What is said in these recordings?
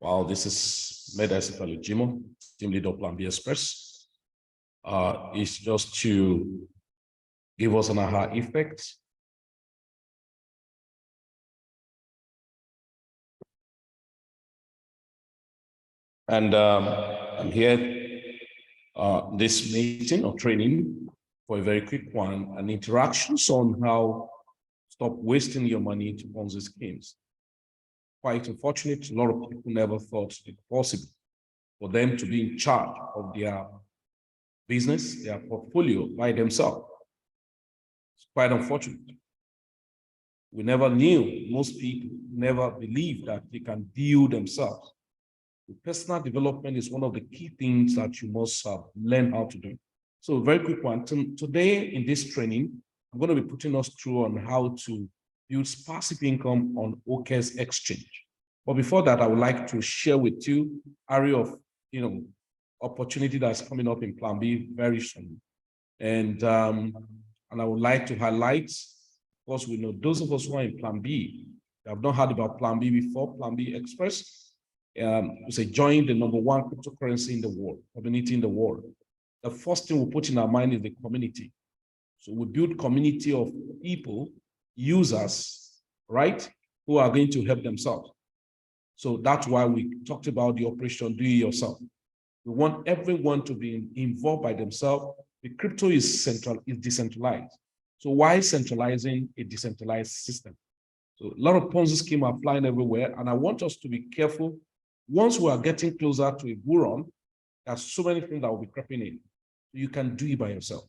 Well, this is Medicine Jimo, Team Leader of Plan B Express. It's just to give us an aha effect. And I'm here this meeting or training for a very quick one, and interactions on how stop wasting your money to Ponzi schemes. Quite unfortunate, a lot of people never thought it possible for them to be in charge of their business, their portfolio by themselves. It's quite unfortunate. We never knew, most people never believed that they can build themselves. Personal development is one of the key things that you must learn how to do. So very quick one. Today in this training, I'm going to be putting us through on how to build passive income on Okex exchange. But before that, I would like to share with you area of opportunity that's coming up in Plan B very soon. And I would like to highlight, of course, we know those of us who are in Plan B, have not heard about Plan B before, Plan B Express. We join the #1 cryptocurrency in the world, community in the world. The first thing we put in our mind is the community. So we build community of people, users, right, who are going to help themselves. So that's why we talked about the operation do it yourself. We want everyone to be involved by themselves. The crypto is decentralized. So why centralizing a decentralized system? So a lot of Ponzi schemes are flying everywhere, and I want us to be careful. Once we are getting closer to a bull run, there's so many things that will be creeping in. You can do it by yourself.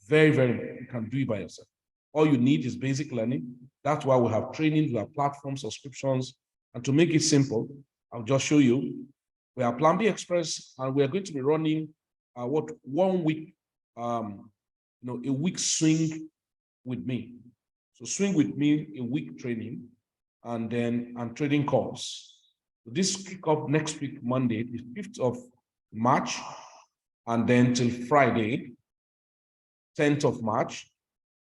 Very, very important. You can do it by yourself. All you need is basic learning. That's why we have trainings, we have platforms, subscriptions. And to make it simple, I'll just show you. We are Plan B Express, and we are going to be running 1 week, a week swing with me. So swing with me, a week training, and then trading calls. This kick off next week, Monday, the 5th of March, and then till Friday, 10th of March.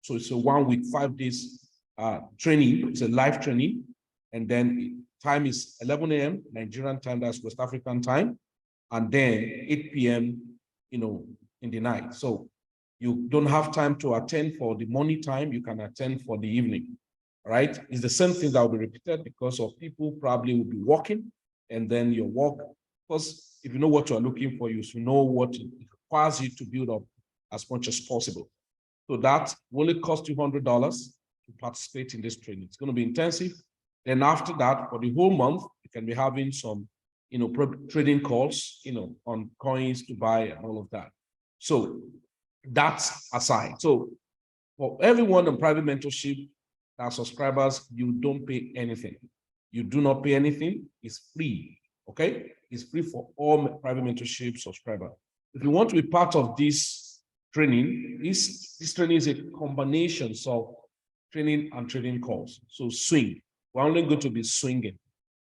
So it's a 1 week, 5 days training. It's a live training. And then time is 11 a.m. Nigerian time, that's West African time. And then 8 p.m., in the night. So you don't have time to attend for the morning time, you can attend for the evening. Right? It's the same thing that will be repeated because of people probably will be working, and then your work, because if you know what you are looking for, you should know what it requires you to build up as much as possible. So that will only cost you $100 to participate in this training. It's going to be intensive. Then after that, for the whole month, you can be having some, trading calls, on coins to buy and all of that. So that's aside. So for everyone on private mentorship, our subscribers, you don't pay anything. You do not pay anything. It's free, okay? It's free for all private mentorship subscribers. If you want to be part of this training, this training is a combination of training and trading calls. So swing. We're only going to be swinging.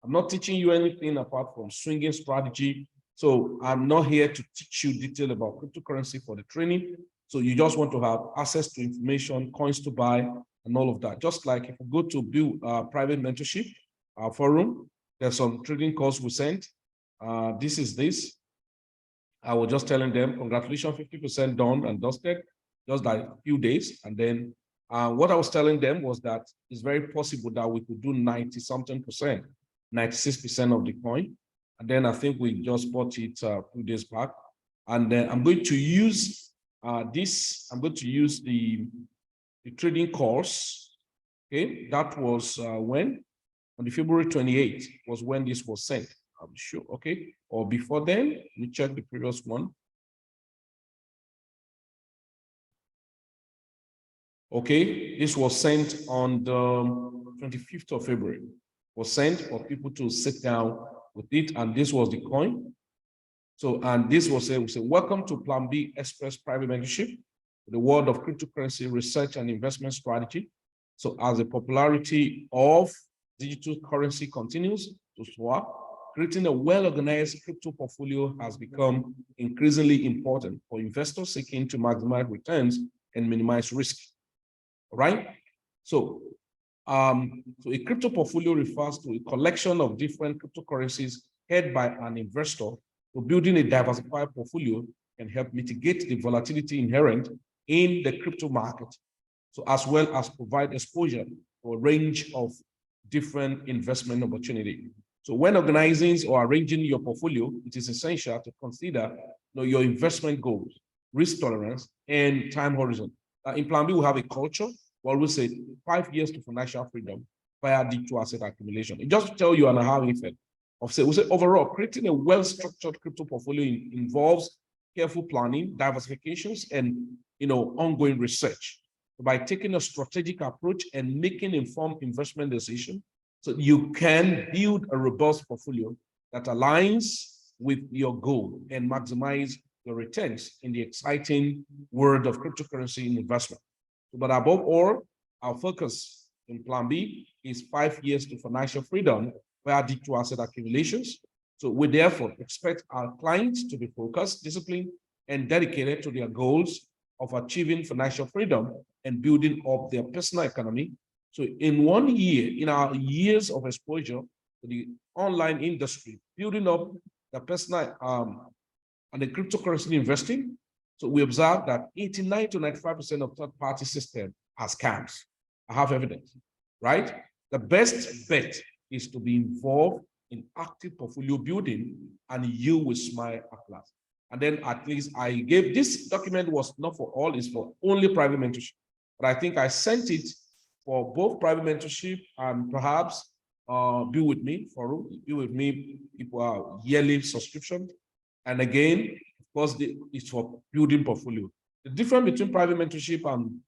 I'm not teaching you anything apart from swinging strategy. So I'm not here to teach you detail about cryptocurrency for the training. So you just want to have access to information, coins to buy, and all of that. Just like if you go to build private mentorship forum, there's some trading calls we sent. This is this. I was just telling them, congratulations, 50% done and dusted, just like a few days. And then what I was telling them was that it's very possible that we could do 90-something%, 96% of the coin. And then I think we just bought it 2 days back. And then I'm going to use this. I'm going to use the trading calls. Okay, that was when? On the February 28th was when this was sent. I'm sure, okay? Or before then, let me check the previous one. Okay, this was sent on the 25th of February. Was sent for people to sit down with it, and this was the coin. So, and this was a welcome to Plan B Express Private Mentorship, the world of cryptocurrency research and investment strategy. So as the popularity of digital currency continues to soar, creating a well-organized crypto portfolio has become increasingly important for investors seeking to maximize returns and minimize risk. All right? So, so a crypto portfolio refers to a collection of different cryptocurrencies head by an investor, so building a diversified portfolio can help mitigate the volatility inherent in the crypto market, so as well as provide exposure to a range of different investment opportunity. So when organizing or arranging your portfolio, it is essential to consider your investment goals, risk tolerance, and time horizon. In Plan B, we have a culture where we say 5 years to financial freedom via digital asset accumulation. It just to tell you on how effect of say, we say overall, creating a well-structured crypto portfolio involves careful planning, diversifications, and ongoing research. By taking a strategic approach and making informed investment decisions, so you can build a robust portfolio that aligns with your goal and maximize your returns in the exciting world of cryptocurrency investment. But above all, our focus in Plan B is 5 years to financial freedom via digital asset accumulations. So we therefore expect our clients to be focused, disciplined, and dedicated to their goals of achieving financial freedom and building up their personal economy. So in 1 year, in our years of exposure to the online industry, building up the personal and the cryptocurrency investing, so we observe that 89 to 95% of third-party system are scams. I have evidence, right? The best bet is to be involved in active portfolio building, and you will smile at last. And then at least I gave, this document was not for all, it's for only private mentorship. But I think I sent it for both private mentorship and perhaps Be With Me, for Be With Me, people are yearly subscription. And again, of course, it's for building portfolio. The difference between private mentorship and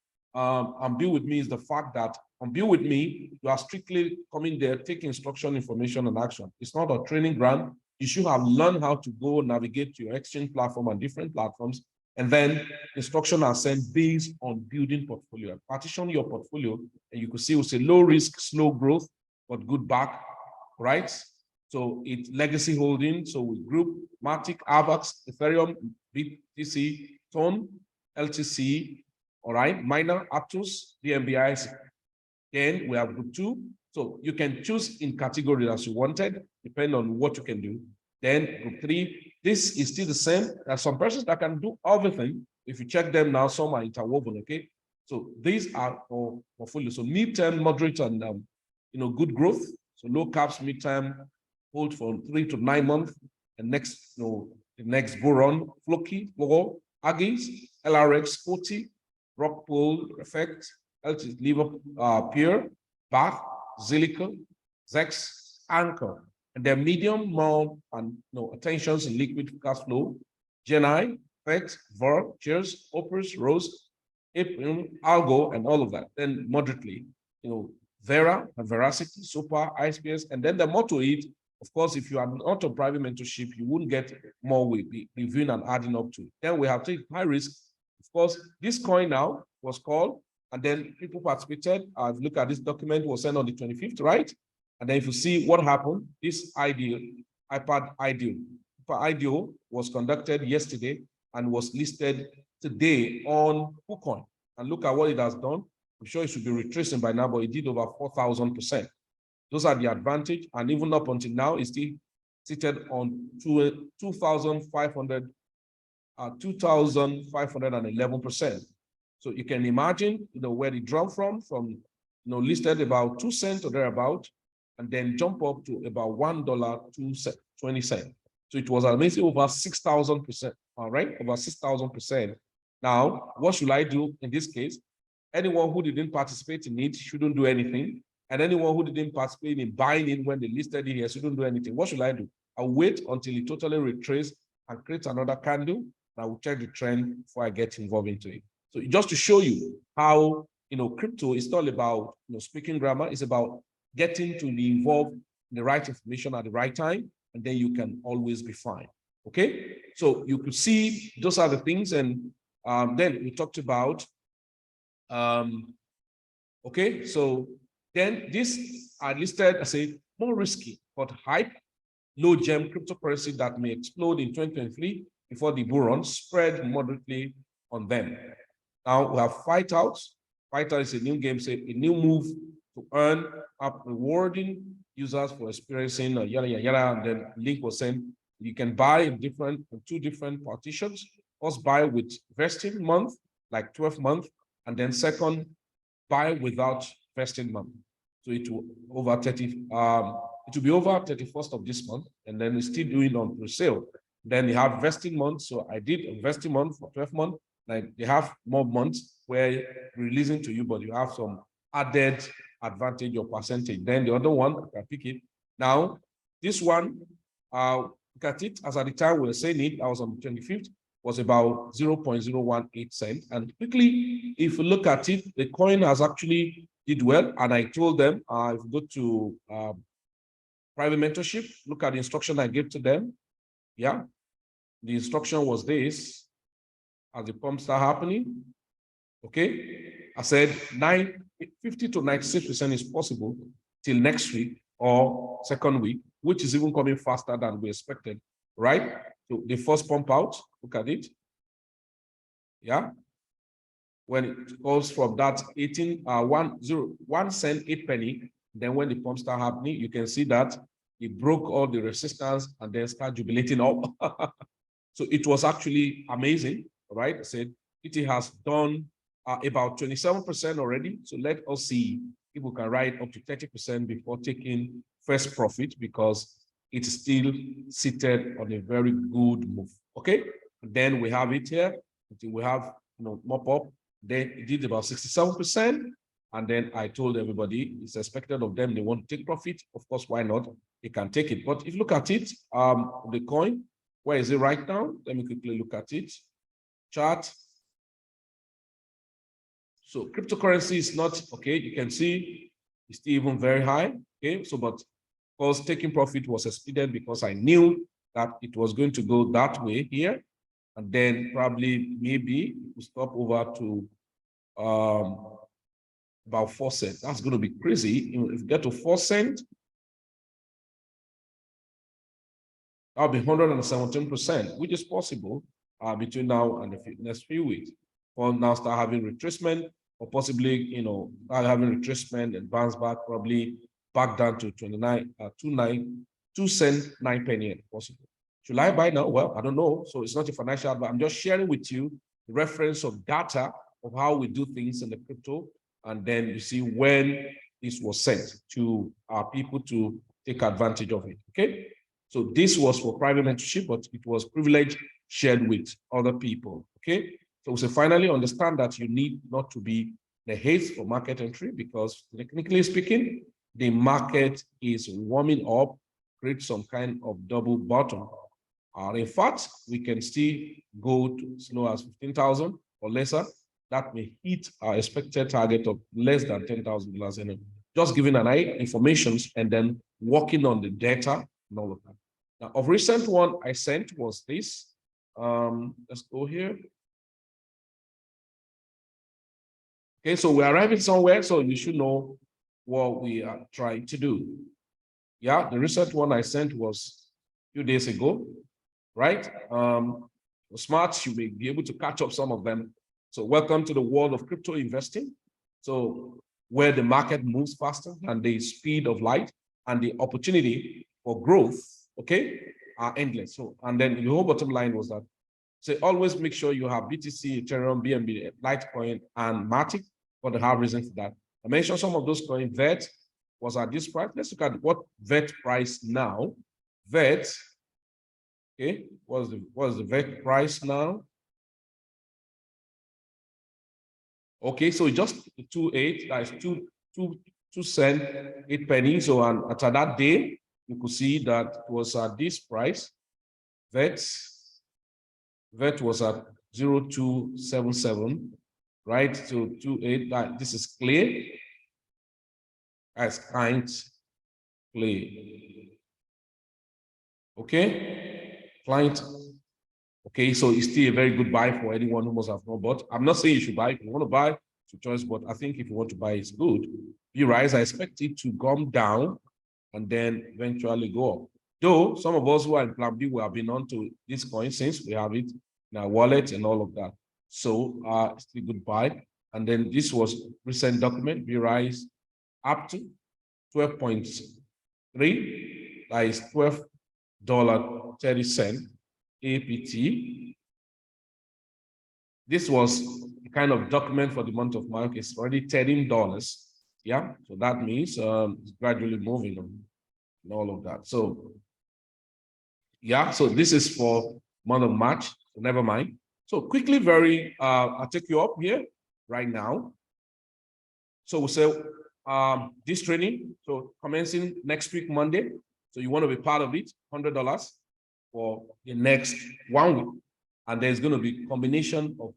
Be With Me is the fact that on Be With Me, you are strictly coming there, take instruction, information, and action. It's not a training ground. You should have learned how to go navigate to your exchange platform and different platforms. And then instructions are sent based on building portfolio. Partition your portfolio, and you could see we say low risk, slow growth, but good back, right? So it's legacy holding. So we group Matic, Avax, Ethereum, BTC, Tone, LTC, all right, Miner, Aptos, DMBI. Then we have group 2. So you can choose in category as you wanted, depending on what you can do. Then group 3, this is still the same. There are some persons that can do everything. If you check them now, some are interwoven, okay? So these are for portfolio. So mid-term, moderate, and good growth. So low caps, mid-term, hold for 3 to 9 months. And next, the next go run, Floki, Flogo, Aggies, LRX, 40, Rockpool, Effect, LT, Liver, Peer, Bath, Zilica, Zex, Anchor. And their medium, more, and attentions in liquid cash flow, Geni, Fex, Ver, Cheers, Opus, Rose, Algo, and all of that. Then moderately, Vera, and Veracity, Super, ISPS, and then the motto is, of course, if you are not a private mentorship, you wouldn't get more with reviewing and adding up to. Then we have taken high risk. Of course, this coin now was called, and then people participated. I've looked at this document, was sent on the 25th, right? And then if you see what happened, this iPad IDO was conducted yesterday and was listed today on KuCoin. And look at what it has done. I'm sure it should be retracing by now, but it did over 4,000%. Those are the advantage. And even up until now, it's still seated on 2,511%. So you can imagine, where it dropped from listed about 2 cents or thereabout, and then jump up to about $1.20. So it was amazing, over 6,000%. All right, over 6,000%. Now, what should I do in this case? Anyone who didn't participate in it shouldn't do anything. And anyone who didn't participate in buying in when they listed it here shouldn't do anything. What should I do? I'll wait until it totally retraces and create another candle. And I will check the trend before I get involved into it. So just to show you how, crypto is not about, speaking grammar, it's about getting to be involved in the right information at the right time, and then you can always be fine. Okay, so you could see those are the things, and then we talked about. Okay, so then these are listed as a more risky but hype, low gem cryptocurrency that may explode in 2023 before the bull run spread moderately on them. Now we have Fight Out. Fight Out is a new game, say a new move to earn up rewarding users for experiencing yada, yada, yada, and then link was sent. You can buy in two different partitions. First, buy with vesting month, like 12 month, and then second, buy without vesting month. So it will over 30, it will be over 31st of this month, and then it's still doing on pre-sale. Then you have vesting month. So I did a vesting month for 12 months. Like they have more months where releasing to you, but you have some added advantage or percentage. Then the other one, I can pick it. Now, this one, look at it, as at the time we were saying it, I was on the 25th, was about 0.018 cents. And quickly, if you look at it, the coin has actually did well. And I told them, if you go to private mentorship, look at the instruction I gave to them. Yeah, the instruction was this, as the pump start happening. Okay, I said 50 to 96% is possible till next week or second week, which is even coming faster than we expected, right? So the first pump out, look at it. Yeah. When it goes from that 1 cent, 8 penny, then when the pump start happening, you can see that it broke all the resistance and then start jubilating up. So it was actually amazing, right? I said it has done about 27% already. So let us see if we can ride up to 30% before taking first profit, because it's still seated on a very good move. Okay, and then we have it here. We have mop up. Then it did about 67%. And then I told everybody it's expected of them, they want to take profit. Of course, why not? They can take it. But if you look at it, the coin, where is it right now? Let me quickly look at it. Chart. So cryptocurrency is not, okay, you can see it's still even very high. Okay, so but of course taking profit was expedient because I knew that it was going to go that way here. And then probably maybe we stop over to about 4 cents. That's going to be crazy. If you get to 4 cents, that'll be 117%, which is possible between now and the next few weeks. Or now start having retracement, or possibly, start having retracement and bounce back, probably back down to 2 cents, 9 penny possible. Should I buy now? Well, I don't know. So it's not a financial advice. I'm just sharing with you the reference of data of how we do things in the crypto. And then you see when this was sent to our people to take advantage of it. Okay. So this was for private mentorship, but it was privilege shared with other people. Okay. So finally understand that you need not to be in a haste for market entry, because technically speaking, the market is warming up, create some kind of double bottom. In fact, we can still go to as low as 15,000 or lesser. That may hit our expected target of less than $10,000. Just giving an information and then working on the data and all of that. Now, of recent one I sent was this. Let's go here. Okay, so we're arriving somewhere, so you should know what we are trying to do. Yeah, the recent one I sent was a few days ago, right? Smart, you may be able to catch up some of them. So welcome to the world of crypto investing. So where the market moves faster than the speed of light, and the opportunity for growth, okay, are endless. So, and then the whole bottom line was that, so always make sure you have BTC, Ethereum, BNB, Litecoin, and Matic, for the hard reason for that. I mentioned some of those coins. VET was at this price. Let's look at what VET price now. VET, okay, what's the VET price now? Okay, so just 2.8, that is 2 cents, 8 pennies. So at that day, you could see that it was at this price. VET was at 0.277, right? So 2.8, that this is clear as client play. Okay, client. Okay, so it's still a very good buy for anyone who must have not bought. I'm not saying you should buy. If you want to buy, it's your choice, but I think if you want to buy, it's good. Rise, I expect it to come down and then eventually go up. Though some of us who are in Plan B, we have been on to this coin since we have it in our wallet and all of that. So it's a good buy. And then this was recent document, Rise up to 12 points. 3, that is $12.30 APT. This was a kind of document for the month of March. It's already $13. Yeah, so that means it's gradually moving on and all of that. So yeah, so this is for month of March, so never mind. So quickly, I'll take you up here right now. So we'll say this training, so commencing next week, Monday. So you want to be part of it, $100 for the next 1 week. And there's going to be a combination of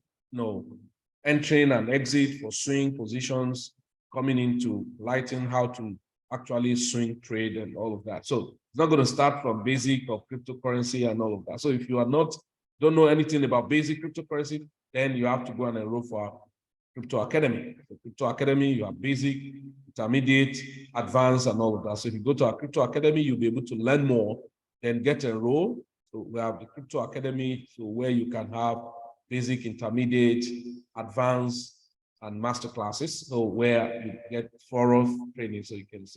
entering and exit for swing positions, coming into lighting, how to actually swing trade and all of that. So it's not going to start from basic of cryptocurrency and all of that. So if you don't know anything about basic cryptocurrency, then you have to go and enroll for our Crypto Academy. So Crypto Academy, you have basic, intermediate, advanced, and all of that. So if you go to our Crypto Academy, you'll be able to learn more, then get enrolled. So we have the Crypto Academy, so where you can have basic, intermediate, advanced, and master classes. So where you get thorough training, so you can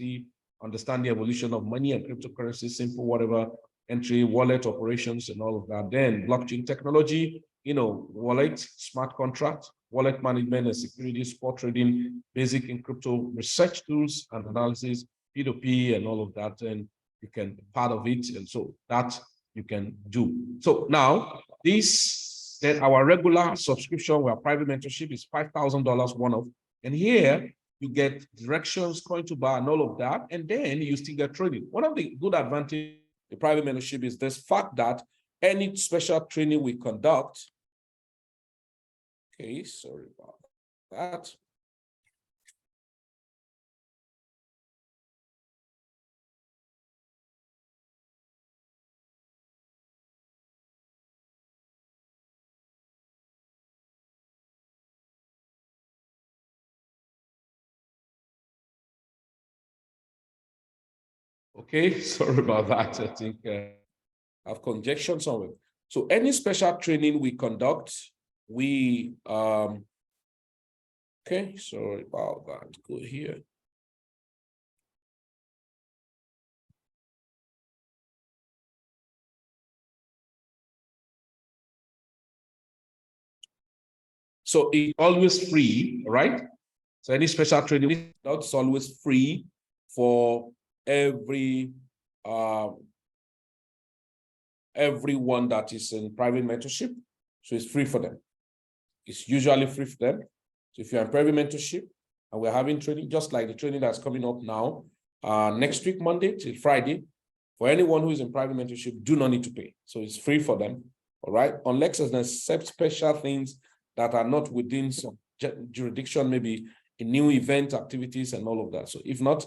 understand the evolution of money and cryptocurrency, simple whatever, entry, wallet operations, and all of that. Then blockchain technology, wallet, smart contract, wallet management and security, spot trading, basic in crypto research tools and analysis, P2P, and all of that. And you can be part of it. And so that you can do. So now then our regular subscription, our private mentorship is $5,000 one-off. And here you get directions, coin to buy, and all of that. And then you still get trading. One of the good advantages of the private mentorship is this fact that any special training we conduct, okay, sorry about that. Okay, sorry about that. I think I have conjecture somewhere. So any special training we conduct, okay, sorry about that. Go here. So it's always free, right? So any special training, that's always free for everyone that is in private mentorship. So it's free for them. It's usually free for them. So if you're in private mentorship and we're having training, just like the training that's coming up now, next week, Monday till Friday, for anyone who is in private mentorship, do not need to pay. So it's free for them, all right? Unless there's special things that are not within some jurisdiction, maybe in new event activities and all of that. So if not,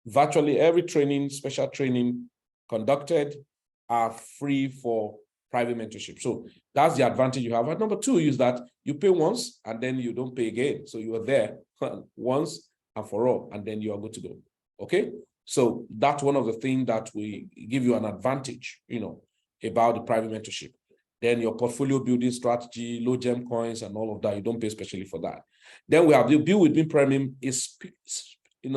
virtually every training, special training conducted are free for private mentorship. So that's the advantage you have. And number two is that you pay once and then you don't pay again. So you are there once and for all, and then you are good to go. Okay. So that's one of the things that we give you an advantage, about the private mentorship. Then your portfolio building strategy, low gem coins and all of that, you don't pay specially for that. Then we have the Build with Beam Premium is,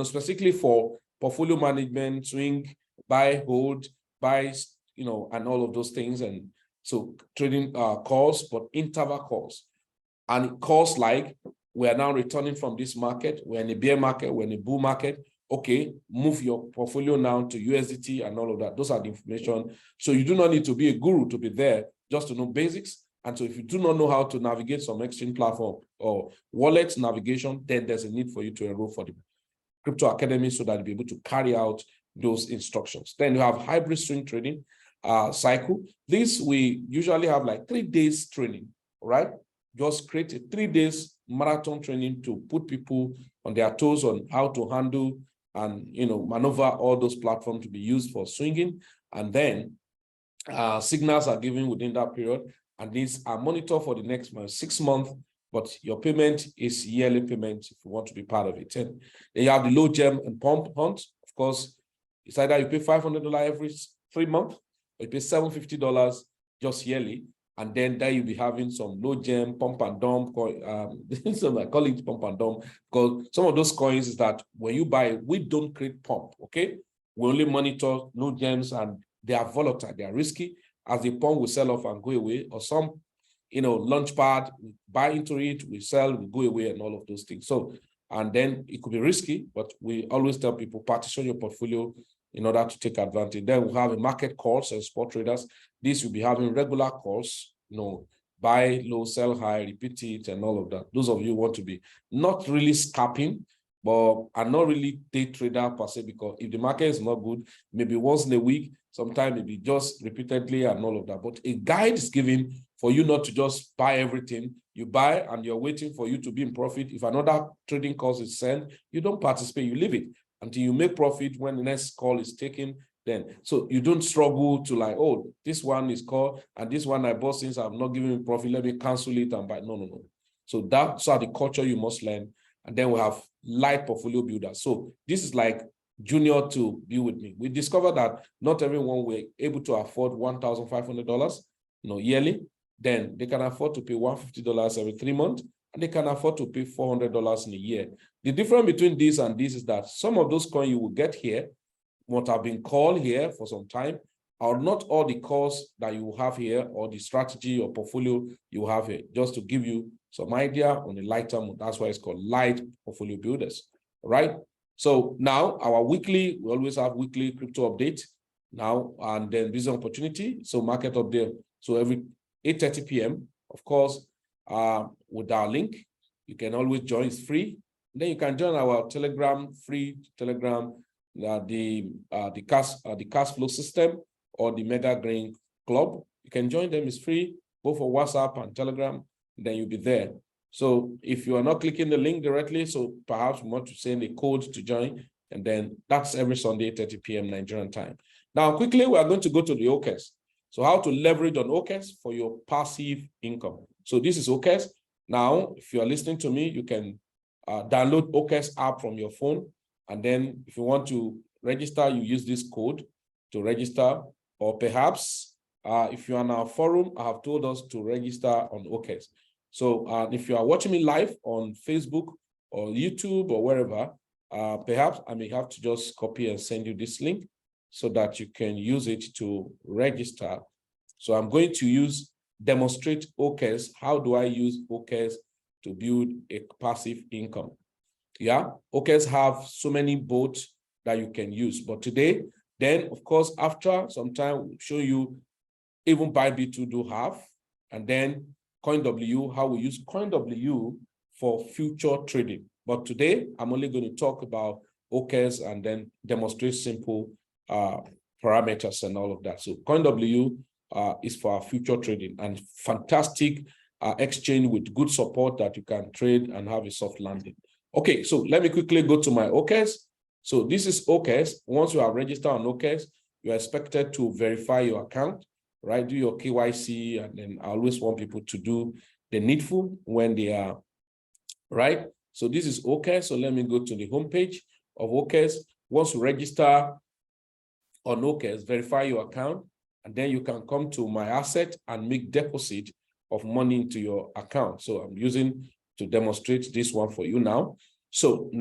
specifically for portfolio management, swing, buy, hold, buys, and all of those things. And so trading calls, but interval calls. And calls like, we are now returning from this market, we're in a bear market, we're in a bull market. Okay, move your portfolio now to USDT and all of that. Those are the information. So you do not need to be a guru to be there, just to know basics. And so if you do not know how to navigate some exchange platform or wallet navigation, then there's a need for you to enroll for the Crypto Academy so that you'll be able to carry out those instructions. Then you have hybrid swing trading cycle. This we usually have like 3 days training, right? Just create a 3 days marathon training to put people on their toes on how to handle and maneuver all those platforms to be used for swinging. And then signals are given within that period, and these are monitored for the next 6 months. But your payment is yearly payment if you want to be part of it. And then you have the low gem and pump hunt. Of course, it's either you pay $500 every 3 months, or you pay $750 just yearly. And then there you'll be having some low gem, pump and dump. So I call it pump and dump, because some of those coins is that when you buy, we don't create pump, okay? We only monitor no gems, and they are volatile, they are risky. As the pump will sell off and go away, or some, launch pad, we buy into it, we sell, we go away, and all of those things. So, and then it could be risky, but we always tell people partition your portfolio in order to take advantage. Then we have a market calls and spot traders. This will be having regular calls, buy low, sell high, repeat it, and all of that. Those of you who want to be not really scalping, but are not really day trader per se, because if the market is not good, maybe once in a week, sometimes maybe just repeatedly and all of that. But a guide is given for you not to just buy everything. You buy and you're waiting for you to be in profit. If another trading course is sent, you don't participate, you leave it until you make profit when the next call is taken. Then, so you don't struggle to like, oh, this one is called and this one I bought since I'm not giving me profit, let me cancel it and buy. No. So that's the culture you must learn. And then we have LITE portfolio builder. So this is like junior to be with me. We discovered that not everyone were able to afford $1,500, yearly. Then they can afford to pay $150 every 3 months, and they can afford to pay $400 in a year. The difference between this and this is that some of those coins you will get here, what have been called here for some time, are not all the calls that you have here or the strategy or portfolio you have here, just to give you some idea on a lighter mode. That's why it's called LITE portfolio builders. All right. So now our weekly, we always have weekly crypto update now, and then business opportunity. So market update. So every 8:30 p.m., of course, with our link, you can always join. It's free. Then you can join our Telegram, free Telegram, the cash flow system or the Mega Green Club. You can join them. It's free, both for WhatsApp and Telegram. Then you'll be there. So if you are not clicking the link directly, so perhaps you want to send a code to join, and then that's every Sunday, 8:30 p.m. Nigerian time. Now, quickly, we are going to go to the Okex. So how to leverage on Okex for your passive income. So this is Okex. Now, if you are listening to me, you can download Okex app from your phone. And then if you want to register, you use this code to register. Or perhaps if you are on our forum, I have told us to register on Okex. So if you are watching me live on Facebook or YouTube or wherever, perhaps I may have to just copy and send you this link so that you can use it to register. So I'm going to demonstrate Okex. How do I use Okex to build a passive income? Yeah, Okex have so many bots that you can use. But today, then of course, after some time, we'll show you even Bybit do have, and then CoinW, how we use CoinW for future trading. But today, I'm only going to talk about Okex and then demonstrate simple parameters and all of that. So CoinW is for our future trading, and fantastic exchange with good support that you can trade and have a soft landing. Okay, so let me quickly go to my Okex. So this is Okex. Once you are registered on Okex, you are expected to verify your account, right? Do your KYC, and then I always want people to do the needful when they are, right? So this is Okex. So let me go to the homepage of Okex. Once you register on Okex, verify your account, and then you can come to my asset and make deposit of money into your account. So I'm using to demonstrate this one for you now. So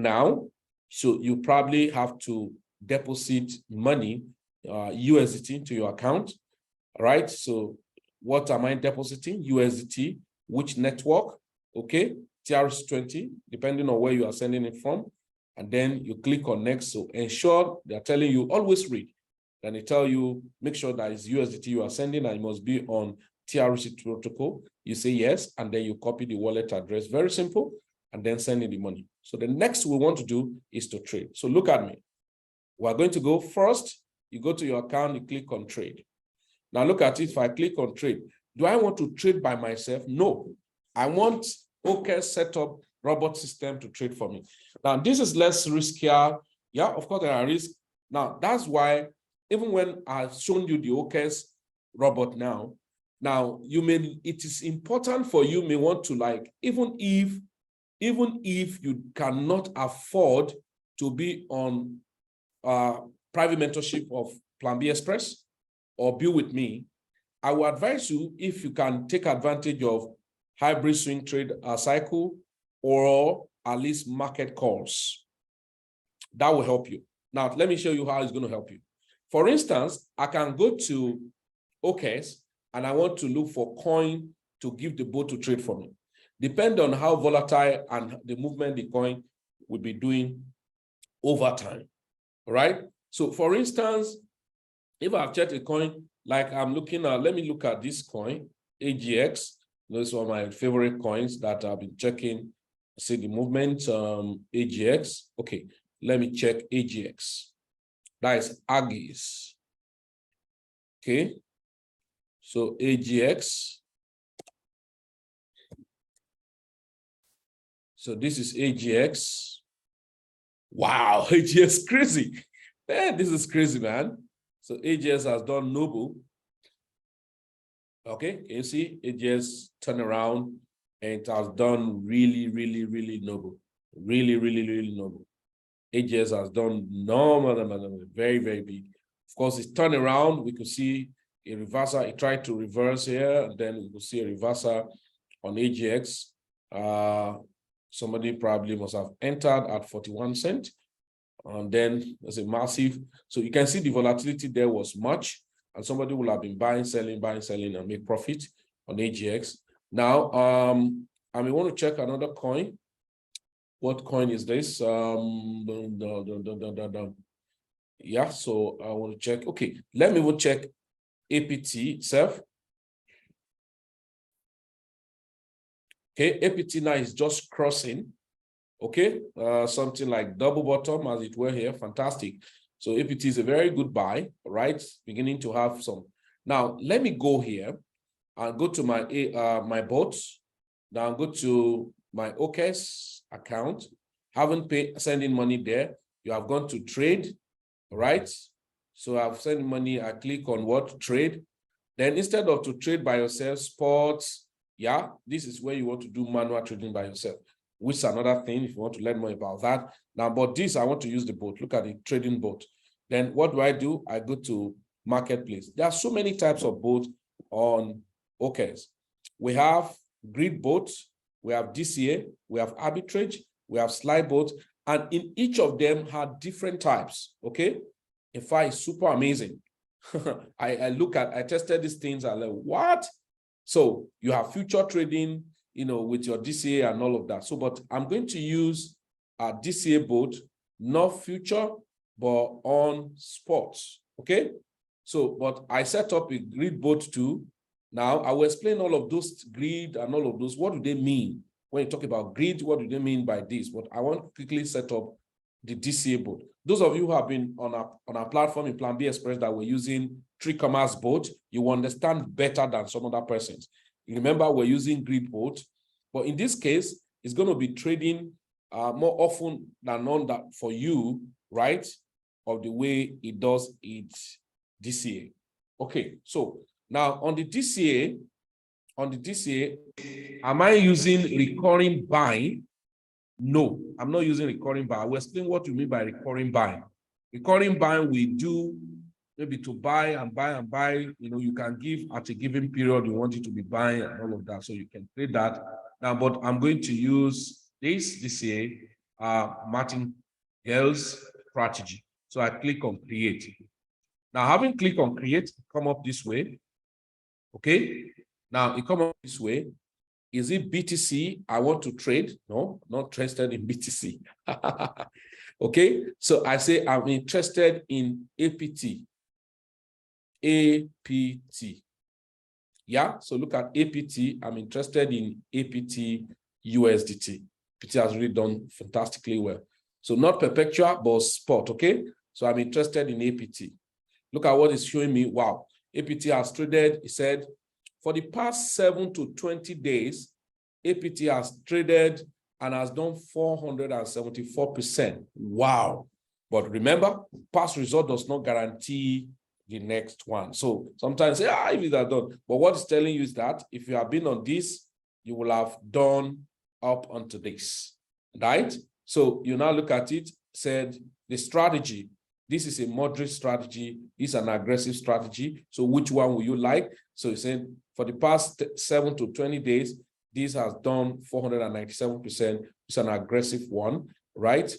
you probably have to deposit money, USDT, into your account, right? So what am I depositing? USDT, which network? Okay, TRC20, depending on where you are sending it from. And then you click on next. So ensure they're telling you, always read. Then they tell you, make sure that it's USDT you are sending, and it must be on TRC protocol. You say yes, and then you copy the wallet address. Very simple. And then send in the money. So the next we want to do is to trade. So look at me. We're going to go first. You go to your account, you click on trade. Now look at it. If I click on trade, do I want to trade by myself? No. I want Okex set up robot system to trade for me. Now this is less riskier. Yeah, of course there are risks. Now that's why even when I've shown you the Okex robot now it is important for you may want to, like, even if you cannot afford to be on private mentorship of Plan B Express or Build with me, I will advise you if you can take advantage of hybrid swing trade cycle or at least market calls. That will help you. Now, let me show you how it's going to help you. For instance, I can go to Okex and I want to look for coin to give the bot to trade for me. Depend on how volatile and the movement the coin will be doing over time. All right. So for instance, if I've checked a coin, like I'm looking at, let me look at this coin, AGX. Those are my favorite coins that I've been checking. See the movement, AGX. Okay, let me check AGX. That is Aggies. Okay. So AGX. So this is AGX. Wow, AGX crazy. Man, this is crazy, man. So AGX has done noble. Okay, can you see AGX turn around and it has done really, really, really noble. Really, really, really noble. AGX has done normal, very, very big. Of course, it's turned around. We could see a reversal. It tried to reverse here, and then we could see a reversal on AGX. Somebody probably must have entered at 41 cents. And then there's a massive, so you can see the volatility there was much, and somebody will have been buying, selling, and make profit on AGX. Now, I may want to check another coin. What coin is this? Yeah, so I want to check. Okay, let me go check APT itself. Okay, APT now is just crossing. Okay, something like double bottom as it were here. Fantastic. So APT is a very good buy, right? Beginning to have some. Now let me go here and go to my my bots. Now go to my Okex account. Haven't paid, sending money there. You have gone to trade, right? So I've sent money. I click on what trade. Then instead of to trade by yourself, spots, yeah, this is where you want to do manual trading by yourself, which is another thing if you want to learn more about that. Now, but this, I want to use the bot. Look at the trading bot. Then what do? I go to marketplace. There are so many types of bots on Okex. We have grid bots, we have DCA, we have arbitrage, we have slide bots, and in each of them have different types, okay? In fact, it's super amazing. I tested these things, I'm like, what? So you have future trading, you know, with your DCA and all of that. So, but I'm going to use a DCA bot, not future, but on spots, okay? So, but I set up a grid bot too. Now, I will explain all of those grid and all of those. What do they mean? When you talk about grid, what do they mean by this? But I want to quickly set up the DCA bot. Those of you who have been on our platform in Plan B Express that we're using 3Commerce bot, you will understand better than some other persons. You remember we're using grid bot, but in this case, it's going to be trading more often than not that for you, right? Of the way it does its DCA. Okay, so now on the DCA, am I using recurring buying? No, I'm not using recurring buying. I will explain what you mean by recurring buying. Recurring buying we do maybe to buy and buy and buy. You know, you can give at a given period you want it to be buying and all of that, so you can trade that. Now, but I'm going to use this DCA martingale's strategy. So I click on create. Now, having clicked on create, come up this way. Okay. Now it come up this way. Is it BTC I want to trade? No, not interested in BTC. Okay, so I say I'm interested in APT. APT. Yeah, so look at APT. I'm interested in APT USDT. APT has really done fantastically well. So not perpetual, but spot, okay? So I'm interested in APT. Look at what it's showing me. Wow, APT has traded, it said, for the past 7 to 20 days, APT has traded and has done 474%. Wow. But remember, past result does not guarantee the next one. So sometimes say, if it has done. But what it's telling you is that if you have been on this, you will have done up onto this, right? So you now look at it, said the strategy. This is a moderate strategy. This is an aggressive strategy. So which one will you like? So you said for the past 7 to 20 days, this has done 497%. It's an aggressive one, right?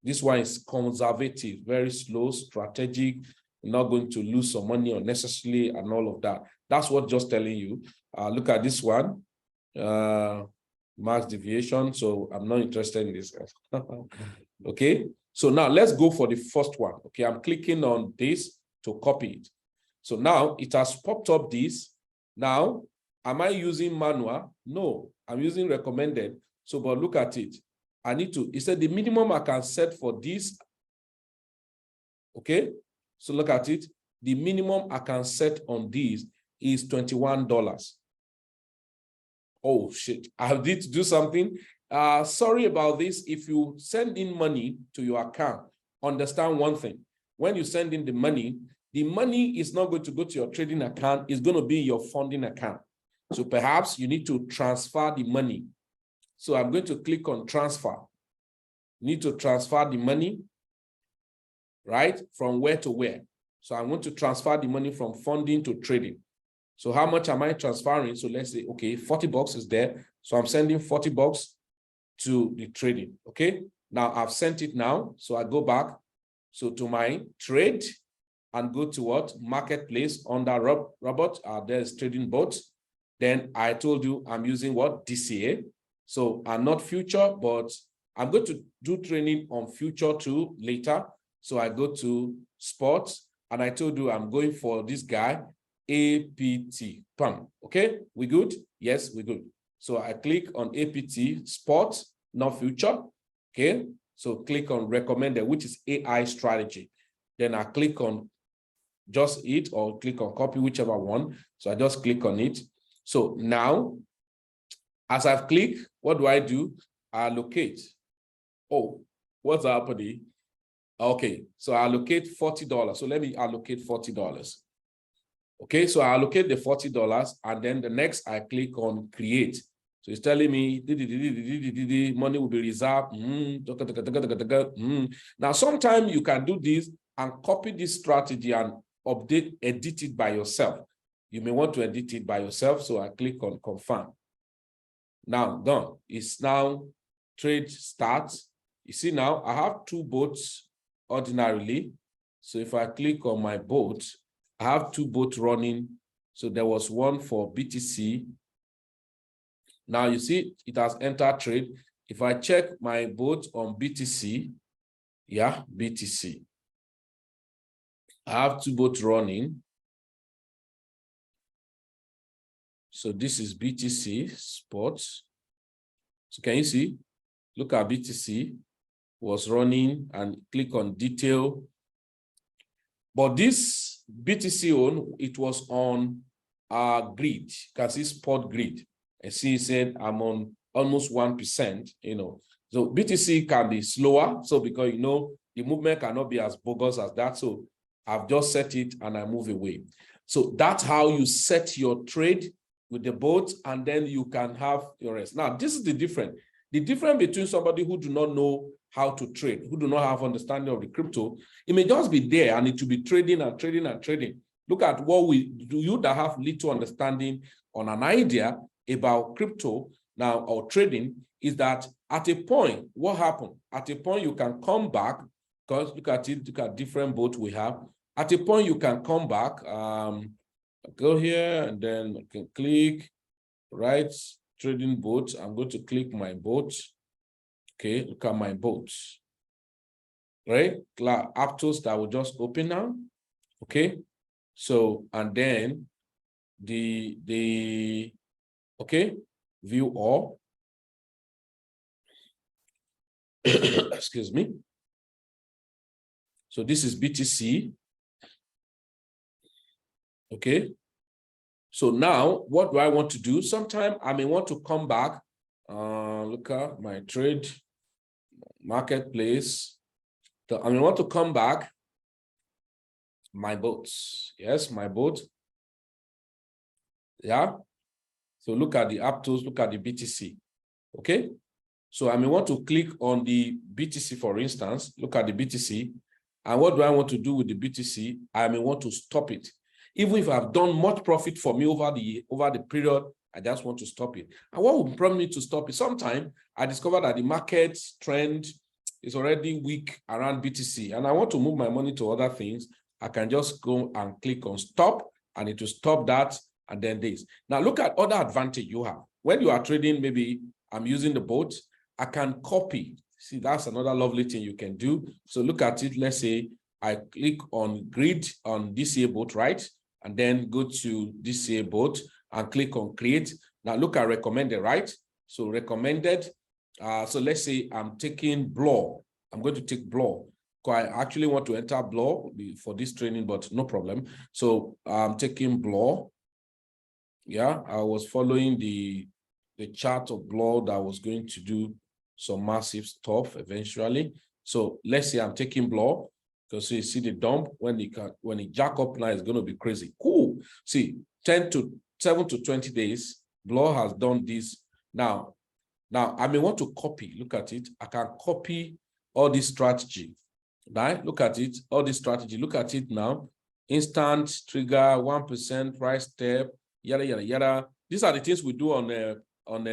This one is conservative, very slow, strategic, not going to lose some money unnecessarily and all of that. That's what just telling you. Look at this one, max deviation. So I'm not interested in this. Okay, so now let's go for the first one. Okay, I'm clicking on this to copy it. So now it has popped up this. Now, am I using manual? No, I'm using recommended. So, but look at it. I need to, it said the minimum I can set for this. Okay, so look at it. The minimum I can set on these is $21. Oh shit, I need to do something. Sorry about this. If you send in money to your account, understand one thing. When you send in the money is not going to go to your trading account. It's going to be your funding account. So perhaps you need to transfer the money. So I'm going to click on transfer. You need to transfer the money, right? From where to where? So I want to transfer the money from funding to trading. So how much am I transferring? So let's say, okay, $40 is there. So I'm sending $40 to the trading, okay? Now I've sent it now. So I go back, so to my trade and go to what? Marketplace under Robert, there's trading bots. Then I told you I'm using what? DCA. So I'm not future, but I'm going to do training on future too later. So I go to sports and I told you I'm going for this guy, APT pump. Okay, we good? Yes, we good. So I click on APT spot, not future. Okay, so click on recommended, which is AI strategy. Then I click on just it or click on copy, whichever one. So I just click on it. So now, as I've clicked, what do? I allocate. Oh, what's happening? Okay, so I allocate $40. So let me allocate $40. Okay, so I allocate the $40 and then the next I click on create. So it's telling me money will be reserved. Now, sometimes you can do this and copy this strategy and edit it by yourself. You may want to edit it by yourself. So I click on confirm. Now done. It's now trade starts. You see now I have two boats ordinarily. So if I click on my boat, I have two boats running. So there was one for BTC. Now you see it has entered trade. If I check my boat on BTC, yeah, BTC. I have two boats running. So this is BTC spots. So can you see? Look at BTC was running and click on detail. But this BTC on, it was on our grid. You can see spot grid. And see, it said I'm on almost 1%, you know. So BTC can be slower. So because, you know, the movement cannot be as bogus as that. So I've just set it and I move away. So that's how you set your trade with the boat, and then you can have your rest. Now, this is the difference. The difference between somebody who do not know how to trade, who do not have understanding of the crypto, it may just be there and it will be trading and trading and trading. Look at what we do. You that have little understanding on an idea about crypto now or trading is that at a point, what happened? At a point, you can come back, because look at it, look at different boats we have. At a point, you can come back, go here and then I can click, right, trading boats. I'm going to click my boat. Okay, look at my boats. Right, Aptos that will just open now. Okay, so and then okay, view all. Excuse me. So this is BTC. Okay. So now what do I want to do? Sometime I may want to come back. Look at my trade marketplace. So I may want to come back. My boats. Yes, my boat. Yeah. So look at the Aptos, look at the BTC. Okay. So I may want to click on the BTC, for instance. Look at the BTC. And what do I want to do with the BTC? I may want to stop it. Even if I've done much profit for me over the period, I just want to stop it. And what would prompt me to stop it? Sometimes I discover that the market trend is already weak around BTC and I want to move my money to other things, I can just go and click on stop and it will stop that and then this. Now look at other advantage you have. When you are trading, maybe I'm using the bot, I can copy. See, that's another lovely thing you can do. So look at it. Let's say I click on grid on DCA bot, right? And then go to DCA bot and click on create. Now look at recommended, right? So recommended. So let's say I'm taking Blur. I'm going to take Blur. I actually want to enter Blur for this training, but no problem. So I'm taking Blur. Yeah, I was following the chart of Blur that was going to do some massive stuff eventually. So let's say I'm taking Blur, because you see the dump when it jack up now, it's going to be crazy. Cool. See, 7 to 20 days, Blur has done this. Now I may want to copy. Look at it. I can copy all this strategy. Right? Look at it. All this strategy. Look at it now. Instant trigger, 1% price step, yada yada yada. These are the things we do on the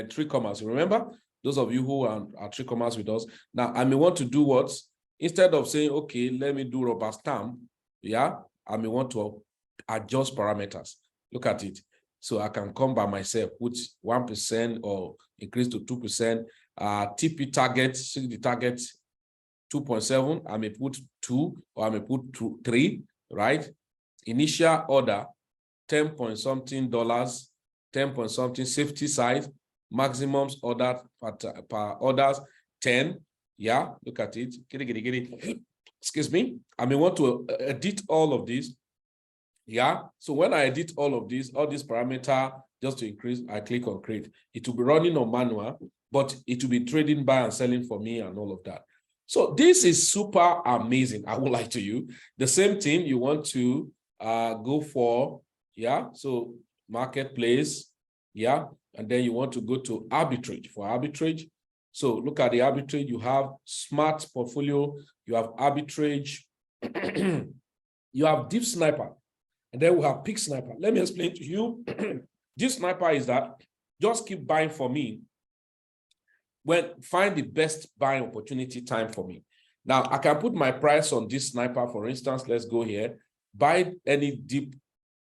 tree commerce. Remember, those of you who are tree commerce with us. Now I may want to do what, instead of saying, okay, let me do rubber stamp. Yeah, I may want to adjust parameters. Look at it. So I can come by myself, put 1% or increase to 2%. TP target, see the target 2.7. I may put 2 or I may put 3, right? Initial order, 10 point something dollars, 10 point something safety size, maximums order per orders 10. Yeah, look at it. Get it. Excuse me. I may want to edit all of this. Yeah, so when I edit all of this, all these parameter, just to increase, I click on create. It will be running on manual, but it will be trading buy and selling for me and all of that. So this is super amazing. I will lie to you. The same thing you want to go for, yeah, so marketplace, yeah, and then you want to go to arbitrage. For arbitrage, so look at the arbitrage. You have smart portfolio, you have arbitrage, you have deep sniper, and then we have pick sniper. Let me explain to you. Deep sniper is that just keep buying for me. Find the best buying opportunity time for me. Now I can put my price on this sniper, for instance. Let's go here. Buy any deep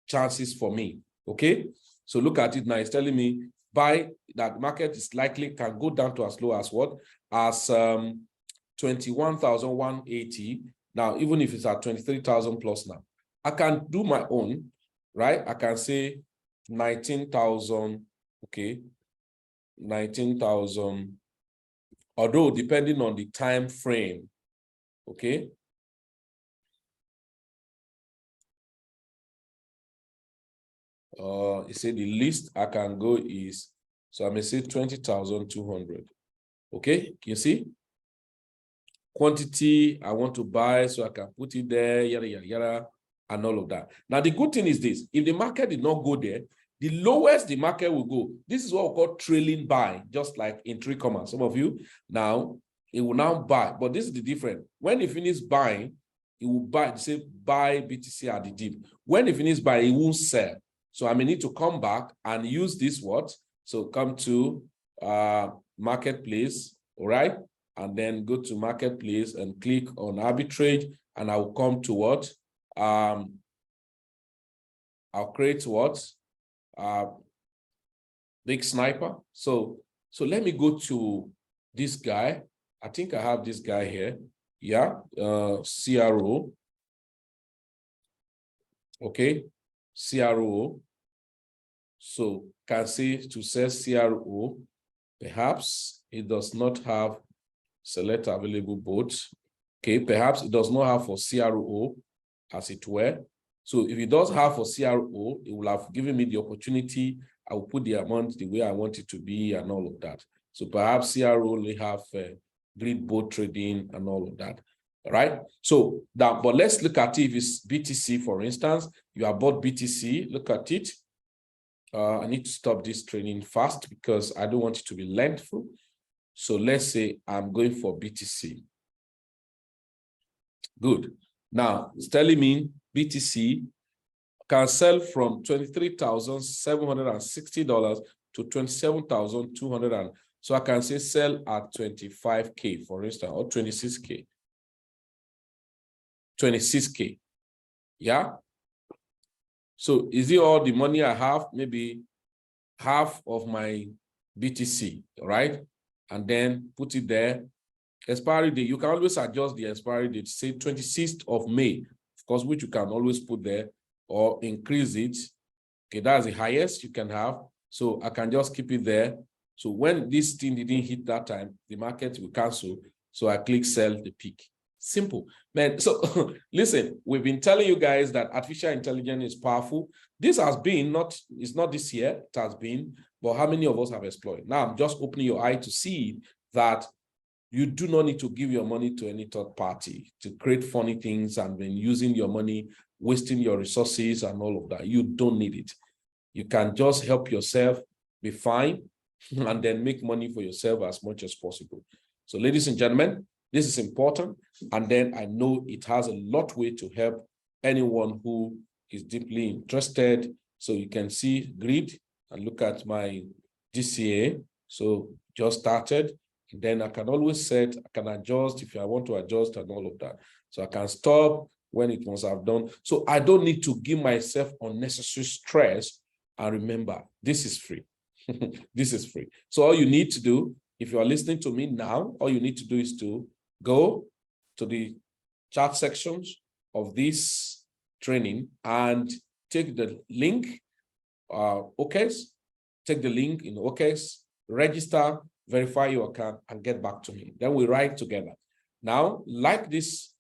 chances for me. Okay. So look at it now. It's telling me buy that market is likely can go down to as low as what? As 21,180. Now, even if it's at 23,000 plus now, I can do my own, right? I can say 19,000. Okay. 19,000. Although depending on the time frame, okay. You say the least I can go is, so I may say 20,200. Okay, you see? Quantity I want to buy, so I can put it there, yada, yada, yada, and all of that. Now, the good thing is this: if the market did not go there, the lowest the market will go. This is what we call trailing buy, just like in tree commerce. Some of you now, it will now buy, but this is the difference. When it finishes buying, it will buy, say buy BTC at the dip. When it finishes buying, it won't sell. So I may need to come back and use this what? So come to marketplace, all right? And then go to marketplace and click on arbitrage, and I will come to what? I'll create what? Big sniper. So let me go to this guy. I think I have this guy here. Yeah, CRO. Okay, CRO. So can say to say CRO, perhaps it does not have select available bots. Okay, perhaps it does not have for CRO, as it were. So if it does have for CRO, it will have given me the opportunity. I will put the amount the way I want it to be and all of that. So perhaps CRO only have grid bot trading and all of that. All right. So that, but let's look at it. If it's BTC, for instance, you have bought BTC. Look at it. I need to stop this training fast because I don't want it to be lengthful. So let's say I'm going for BTC. Good. Now it's telling me BTC can sell from $23,760 to $27,260. So I can say sell at 25K, for instance, or 26K. 26K. Yeah. So is it all the money I have? Maybe half of my BTC, right? And then put it there. Expiry date, you can always adjust the expiry date, say 26th of May, of course, which you can always put there or increase it. Okay, that's the highest you can have. So I can just keep it there. So when this thing didn't hit that time, the market will cancel. So I click sell the peak. Simple, man. So listen, we've been telling you guys that artificial intelligence is powerful. This has been it's not this year, it has been, but how many of us have explored? Now I'm just opening your eye to see that you do not need to give your money to any third party to create funny things and then using your money, wasting your resources and all of that. You don't need it. You can just help yourself be fine and then make money for yourself as much as possible. So ladies and gentlemen, this is important. And then I know it has a lot way to help anyone who is deeply interested. So you can see grid and look at my GCA. So just started. Then I can always set, I can adjust if I want to adjust and all of that. So I can stop when it must have done. So I don't need to give myself unnecessary stress. And remember, this is free. This is free. So all you need to do, if you are listening to me now, all you need to do is to go to the chat sections of this training and take the link, Okex, take the link in Okex, register, verify your account, and get back to me. Then we write together. Now, like this,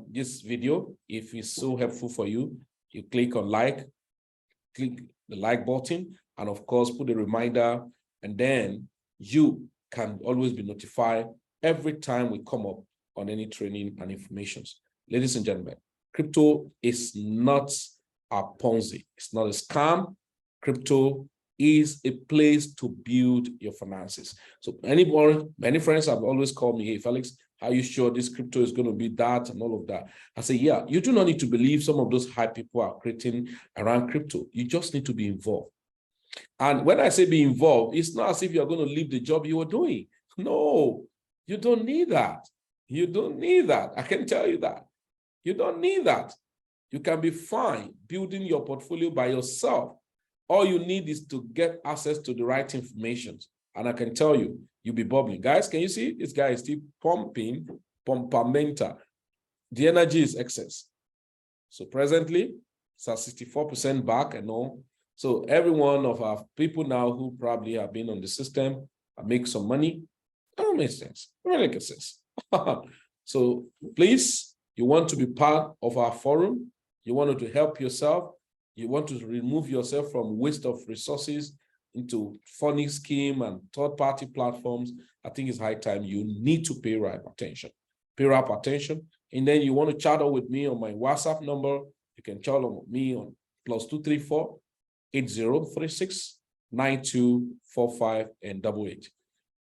this video, if it's so helpful for you, you click on like, click the like button, and of course, put a reminder, and then you can always be notified every time we come up on any training and information. Ladies and gentlemen, crypto is not a Ponzi. It's not a scam. Crypto is a place to build your finances. So many friends have always called me, hey, Felix, are you sure this crypto is going to be that and all of that? I say, yeah, you do not need to believe some of those hype people are creating around crypto. You just need to be involved. And when I say be involved, it's not as if you're going to leave the job you were doing. No, you don't need that. You don't need that. I can tell you that. You don't need that. You can be fine building your portfolio by yourself. All you need is to get access to the right information. And I can tell you, you'll be bubbling. Guys, can you see? This guy is still pumping, pumpamenta. The energy is excess. So presently, it's at 64% back and all. So every one of our people now who probably have been on the system make some money. That makes sense. Really makes sense. So please, you want to be part of our forum. You want to help yourself. You want to remove yourself from waste of resources into funny scheme and third-party platforms. I think it's high time you need to pay ripe attention. Pay ripe attention. And then you want to chat with me on my WhatsApp number. You can chat with me on +234 8036 9245 and 88.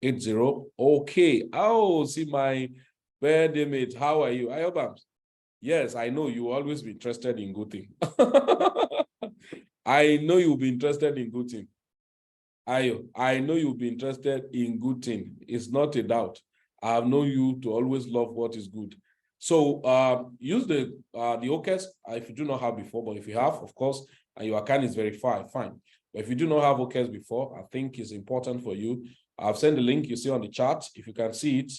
80. Okay. Oh, see my birthday mate. How are you? Ayobams. Yes, I know you will always be interested in good thing. I know you'll be interested in good thing. I know you'll be interested in good thing. It's not a doubt. I have known you to always love what is good. So use the Okex if you do not have before, but if you have, of course, and your account is verified, fine. But if you do not have Okex before, I think it's important for you. I've sent the link you see on the chat. If you can see it,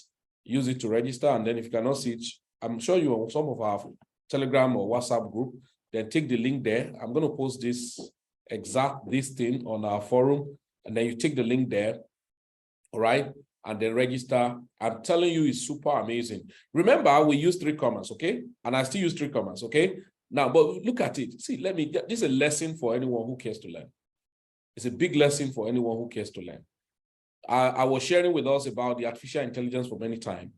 use it to register. And then if you cannot see it, I'm sure you on some of our Telegram or WhatsApp group, then take the link there. I'm going to post this thing on our forum, and then you take the link there, all right, and then register. I'm telling you, it's super amazing. Remember, we use 3 commas, okay? And I still use 3 commas, okay? Now, but look at it. See, this is a lesson for anyone who cares to learn. It's a big lesson for anyone who cares to learn. I was sharing with us about the artificial intelligence for many times.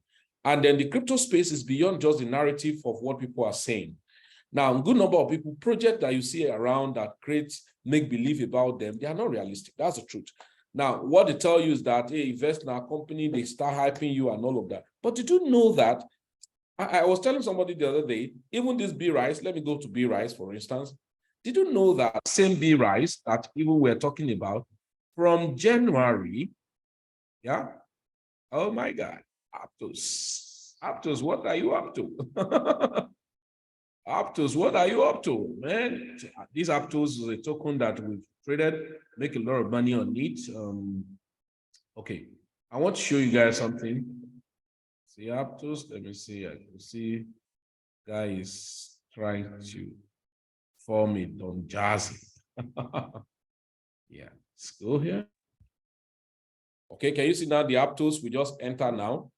And then the crypto space is beyond just the narrative of what people are saying. Now, a good number of people, projects that you see around that create make-believe about them, they are not realistic. That's the truth. Now, what they tell you is that, hey, invest in our company, they start hyping you and all of that. But did you know that? I was telling somebody the other day, even this B-Rise, let me go to B-Rise, for instance. Did you know that same B-Rise that even we're talking about, from January Yeah. Oh my God. Aptos. Aptos, what are you up to? Aptos, what are you up to, man? These Aptos is a token that we've traded, make a lot of money on it. Okay, I want to show you guys something. See Aptos, let me see. I can see guy is trying to form it on Jazzy. Yeah, let's go here. Okay, can you see now the Aptos? We just enter now.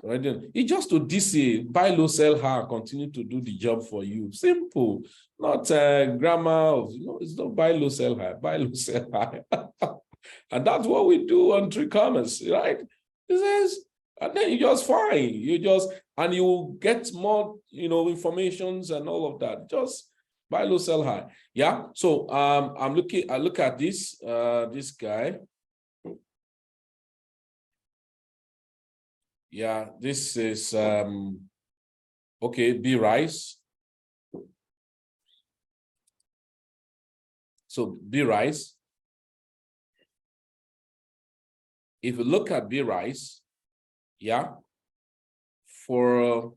Right then, it's just to DC, buy low, sell high, continue to do the job for you. Simple, not grammar of, it's not buy low, sell high, buy low, sell high. And that's what we do on Tree Commerce, right? This is, and then you just fine. And you get more, informations and all of that. Just buy low, sell high. Yeah. So I look at this guy. Yeah, this is okay, B Rice. So B Rice. If you look at B Rice, yeah, for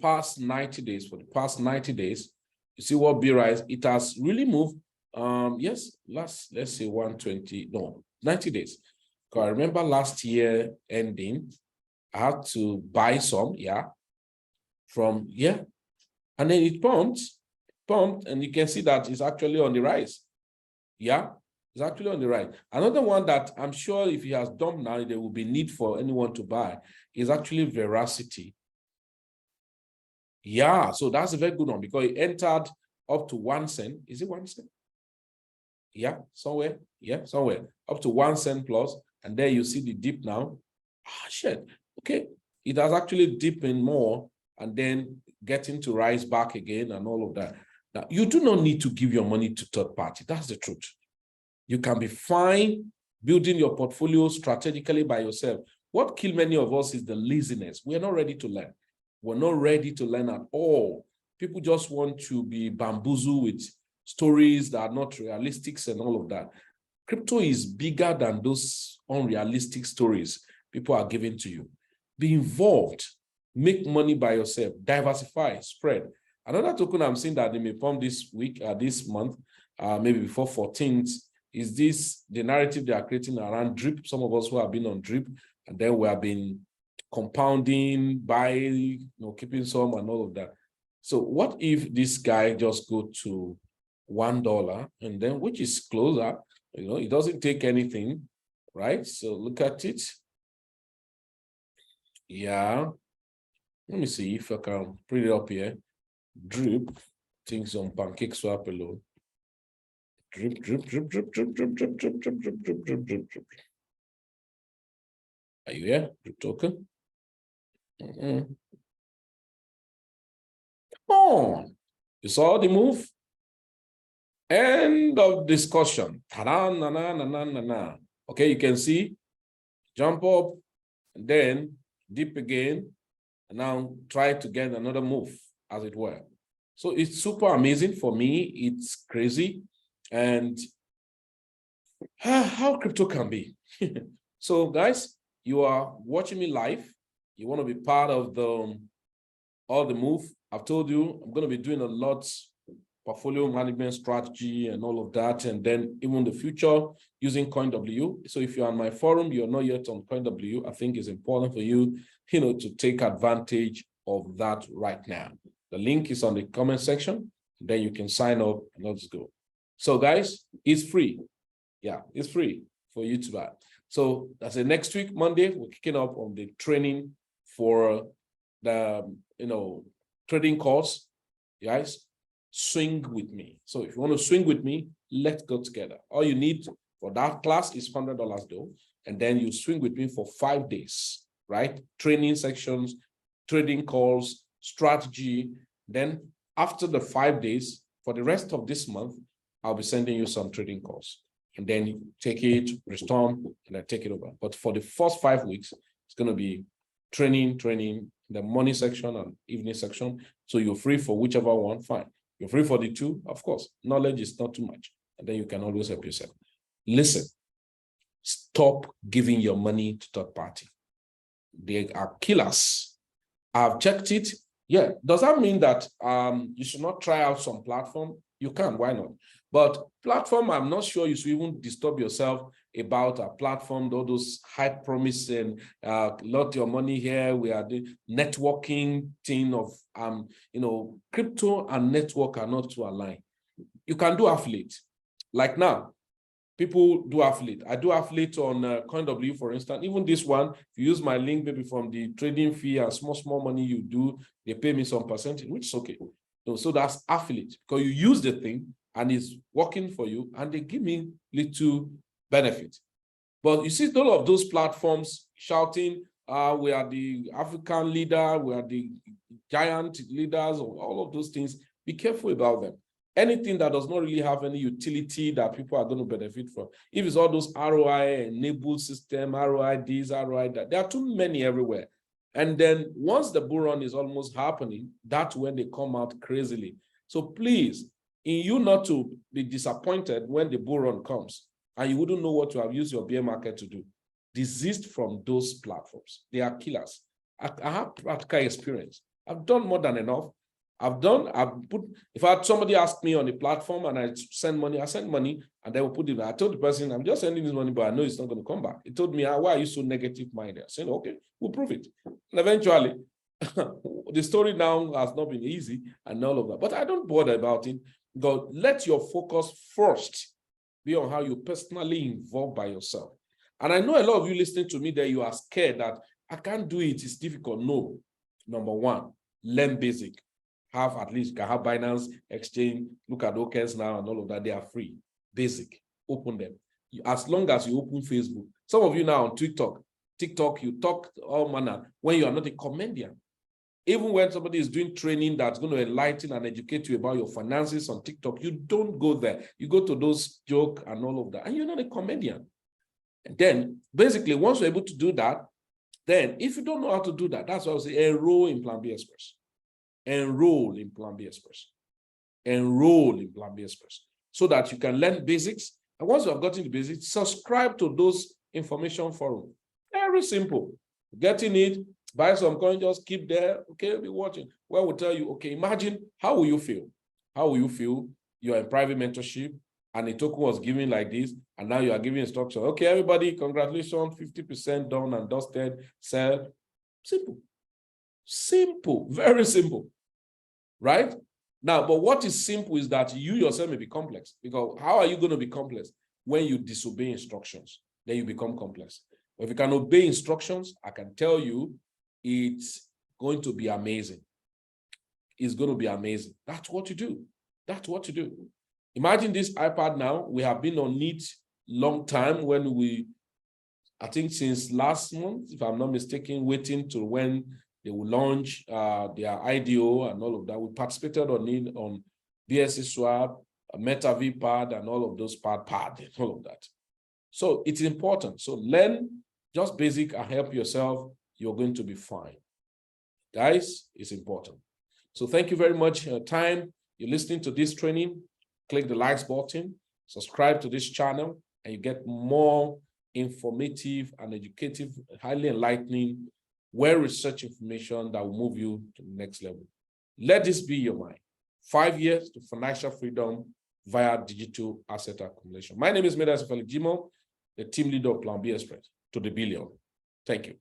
past 90 days, you see what B Rice, it has really moved. Yes, let's say 120, no, 90 days. Because I remember last year ending, I had to buy some, yeah, from, yeah, and then it pumped, and you can see that it's actually on the rise. Yeah, it's actually on the rise. Another one that I'm sure if he has dumped now, there will be need for anyone to buy is actually Veracity. Yeah, so that's a very good one because it entered up to 1 cent. Is it 1 cent? Yeah, somewhere. Yeah, somewhere up to 1 cent plus. And there you see the dip now. Ah, shit. Okay. It has actually dipped in more and then getting to rise back again and all of that. Now, you do not need to give your money to third party. That's the truth. You can be fine building your portfolio strategically by yourself. What kills many of us is the laziness. We're not ready to learn. We're not ready to learn at all. People just want to be bamboozled with stories that are not realistic and all of that. Crypto is bigger than those unrealistic stories people are giving to you. Be involved, make money by yourself, diversify, spread. Another token I'm seeing that they may pump this week, this month, maybe before 14th, is this the narrative they are creating around drip. Some of us who have been on drip, and then we have been compounding, buying, keeping some and all of that. So what if this guy just go to $1 and then, which is closer, it doesn't take anything, right? So look at it. Yeah. Let me see if I can put it up here. Drip, things on pancake swap alone. Drip, drip, drip, drip, drip, drip, drip, drip, drip, drip, drip, drip, drip, drip. Are you here? Drip token. Come on. You saw the move? End of discussion. Okay, you can see jump up and then dip again, and now try to get another move, as it were. So it's super amazing for me. It's crazy. And how crypto can be. So guys, you are watching me live. You want to be part of all the move. I've told you I'm going to be doing a lot portfolio management strategy and all of that, and then even the future using CoinW. So if you're on my forum, you're not yet on CoinW, I think it's important for you, to take advantage of that right now. The link is on the comment section. Then you can sign up and let's go. So guys, it's free. Yeah, it's free for you to buy. So that's it. Next week, Monday, we're kicking up on the training for the, trading course. Guys, swing with me. So if you want to swing with me, let's go together. All you need for that class is $100 though. And then you swing with me for 5 days, right? Training sections, trading calls, strategy. Then after the 5 days, for the rest of this month, I'll be sending you some trading calls. And then you take it, restore, and I take it over. But for the first 5 weeks, it's going to be training, the morning section and evening section. So you're free for whichever one, fine. You're free for the two, of course. Knowledge is not too much. And then you can always help yourself. Listen, stop giving your money to third party. They are killers. I've checked it. Yeah. Does that mean that you should not try out some platform? You can, why not? But platform, I'm not sure you should even disturb yourself about a platform, all those high promising, lot your money here. We are the networking thing of, crypto and network are not to align. You can do affiliate. Like now, people do affiliate. I do affiliate on CoinW, for instance. Even this one, if you use my link, maybe from the trading fee and small money you do, they pay me some percentage, which is okay. So that's affiliate, because you use the thing and it's working for you and they give me little benefit. But you see all of those platforms shouting, we are the African leader, we are the giant leaders, all of those things. Be careful about them. Anything that does not really have any utility that people are going to benefit from. If it's all those ROI enabled system, ROI this, ROI that, there are too many everywhere. And then once the bull run is almost happening, that's when they come out crazily. So please, in you not to be disappointed when the bull run comes and you wouldn't know what to have used your bear market to do, desist from those platforms. They are killers. I have practical experience. I've done more than enough. If I had somebody ask me on a platform and I send money, I send money and they will put it. I told the person, I'm just sending this money, but I know it's not going to come back. He told me, why are you so negative minded? I said, okay, we'll prove it. And eventually, the story now has not been easy and all of that. But I don't bother about it. God, let your focus first be on how you personally involve by yourself. And I know a lot of you listening to me that you are scared that I can't do it, it's difficult. No. Number one, learn basic. Have at least, you can have Binance, Exchange, look at Okex now and all of that, they are free. Basic, open them. As long as you open Facebook. Some of you now on TikTok, you talk all manner when you are not a comedian. Even when somebody is doing training that's going to enlighten and educate you about your finances on TikTok, you don't go there. You go to those jokes and all of that, and you're not a comedian. And then, basically, once you're able to do that, then if you don't know how to do that, that's why I say enroll in Plan B Express. Enroll in Plan B Express. Enroll in Plan B Express so that you can learn basics. And once you have gotten the basics, subscribe to those information forums. Very simple. Getting it, buy some coin, just keep there. Okay, be watching. Well, we'll tell you, okay, imagine how will you feel? How will you feel? You're in private mentorship and a token was given like this, and now you are giving instruction. Okay, everybody, congratulations, 50% done and dusted, sell. Simple. Simple, very simple. Right? Now, but what is simple is that you yourself may be complex, because how are you going to be complex? When you disobey instructions, then you become complex. But if you can obey instructions, I can tell you it's going to be amazing. It's going to be amazing. That's what you do. That's what you do. Imagine this iPad now. We have been on it long time I think since last month, if I'm not mistaken, waiting to when they will launch their IDO and all of that. We participated on it on BSC Swap, Meta VPad, and all of those pad and all of that. So it's important. So learn just basic and help yourself. You're going to be fine. Guys, it's important. So thank you very much for your time. You're listening to this training. Click the likes button, subscribe to this channel, and you get more informative and educative, highly enlightening, well-researched information that will move you to the next level. Let this be your mind. 5 years to financial freedom via digital asset accumulation. My name is Mentorship, the team leader of Plan B Express to the billion. Thank you.